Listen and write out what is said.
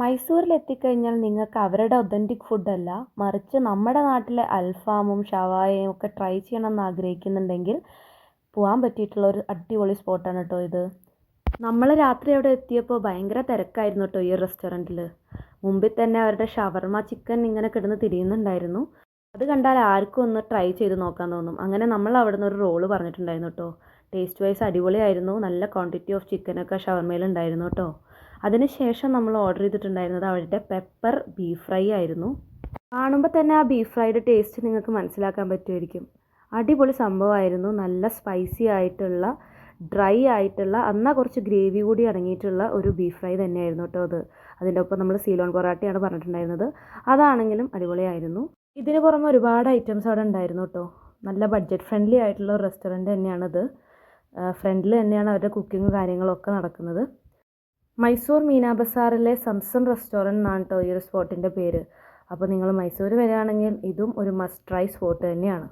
മൈസൂരിലെത്തിക്കഴിഞ്ഞാൽ നിങ്ങൾക്ക് അവരുടെ ഒതൻറ്റിക് ഫുഡല്ല, മറിച്ച് നമ്മുടെ നാട്ടിലെ അൽഫാമും ഷവായയും ഒക്കെ ട്രൈ ചെയ്യണമെന്ന് ആഗ്രഹിക്കുന്നുണ്ടെങ്കിൽ പോകാൻ പറ്റിയിട്ടുള്ള ഒരു അടിപൊളി സ്പോട്ടാണ് കേട്ടോ ഇത്. നമ്മൾ രാത്രി അവിടെ എത്തിയപ്പോൾ ഭയങ്കര തിരക്കായിരുന്നു കേട്ടോ ഈ റെസ്റ്റോറൻറ്റിൽ. മുമ്പിൽ തന്നെ അവരുടെ ഷവർമ ചിക്കൻ ഇങ്ങനെ കിടന്ന് തിരിയുന്നുണ്ടായിരുന്നു. അത് കണ്ടാൽ ആർക്കും ഒന്ന് ട്രൈ ചെയ്ത് നോക്കാൻ തോന്നും. അങ്ങനെ നമ്മൾ അവിടെ നിന്ന് ഒരു റോള് പറഞ്ഞിട്ടുണ്ടായിരുന്നു കേട്ടോ. ടേസ്റ്റ് വൈസ് അടിപൊളിയായിരുന്നു. നല്ല ക്വാണ്ടിറ്റി ഓഫ് ചിക്കനൊക്കെ ഷവർമയിൽ ഉണ്ടായിരുന്നു കേട്ടോ. അതിനുശേഷം നമ്മൾ ഓർഡർ ചെയ്തിട്ടുണ്ടായിരുന്നത് അവരുടെ പെപ്പർ ബീഫ് ഫ്രൈ ആയിരുന്നു. കാണുമ്പോൾ തന്നെ ആ ബീഫ് ഫ്രൈയുടെ ടേസ്റ്റ് നിങ്ങൾക്ക് മനസ്സിലാക്കാൻ പറ്റുമായിരിക്കും. അടിപൊളി സംഭവമായിരുന്നു. നല്ല സ്പൈസി ആയിട്ടുള്ള, ഡ്രൈ ആയിട്ടുള്ള, എന്നാൽ കുറച്ച് ഗ്രേവി കൂടി അടങ്ങിയിട്ടുള്ള ഒരു ബീഫ് ഫ്രൈ തന്നെയായിരുന്നു കേട്ടോ അത്. അതിൻ്റെ ഒപ്പം നമ്മൾ സീലോൺ പൊറാട്ടയാണ് പറഞ്ഞിട്ടുണ്ടായിരുന്നത്. അതാണെങ്കിലും അടിപൊളിയായിരുന്നു. ഇതിന് പുറമെ ഒരുപാട് ഐറ്റംസ് അവിടെ ഉണ്ടായിരുന്നു കേട്ടോ. നല്ല ബഡ്ജറ്റ് ഫ്രണ്ട്ലി ആയിട്ടുള്ള ഒരു റെസ്റ്റോറൻറ്റ് തന്നെയാണത്. ഫ്രണ്ടിൽ തന്നെയാണ് അവരുടെ കുക്കിങ്ങും കാര്യങ്ങളൊക്കെ നടക്കുന്നത്. മൈസൂർ മീന ബസാറിലെ സംസം റെസ്റ്റോറൻറ്റ് എന്നാണ് കേട്ടോ ഈ ഒരു സ്പോട്ടിൻ്റെ പേര്. അപ്പോൾ നിങ്ങൾ മൈസൂർ വരികയാണെങ്കിൽ ഇതും ഒരു മസ്റ്റ് ട്രൈ സ്പോട്ട് തന്നെയാണ്.